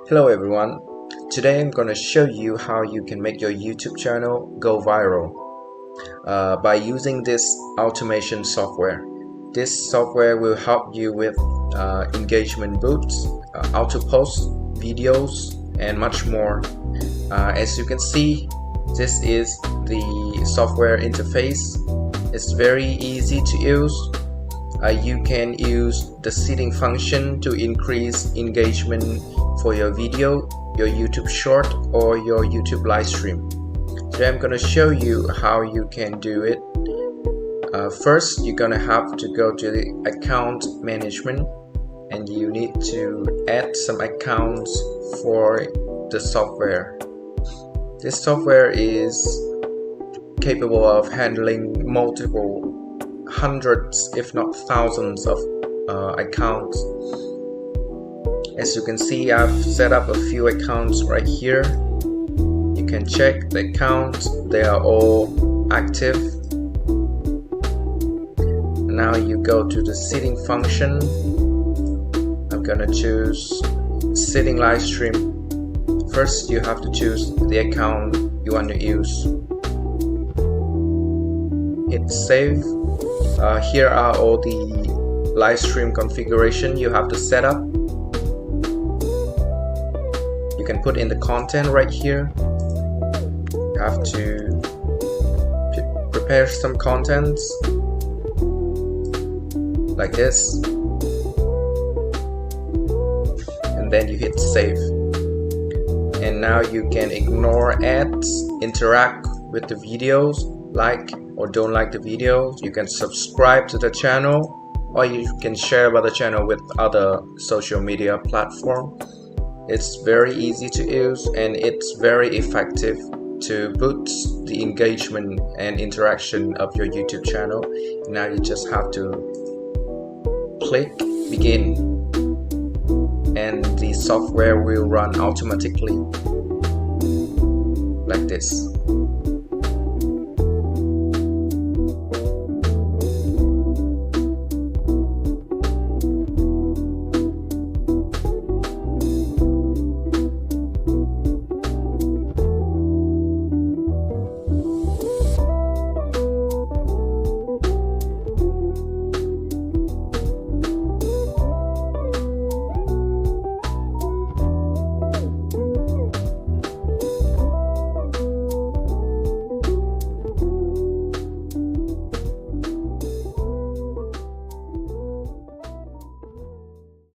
Hello everyone, today I'm gonna show you how you can make your YouTube channel go viral by using this automation software. This software will help you with engagement boosts, auto post videos and much more. As you can see, this is the software interface. It's very easy to use. You can use the seeding function to increase engagement for your video, your YouTube short or your YouTube live stream. Today I'm going to show you how you can do it. First, you're going to have to go to the account management and you need to add some accounts for the software. This software is capable of handling multiple hundreds if not thousands of accounts. As you can see, I've set up a few accounts right here. You can check the accounts, they are all active. Now you go to the seeding function. I'm gonna choose seeding live stream. First you have to choose the account you want to use. Hit save. Here are all the live stream configuration you have to set up. You can put in the content right here. You have to prepare some contents like this, and then you hit save. And now you can ignore ads, interact with the videos, like or don't like the videos. You can subscribe to the channel, or you can share about the channel with other social media platforms. It's very easy to use and it's very effective to boost the engagement and interaction of your YouTube channel. Now you just have to click begin and the software will run automatically like this.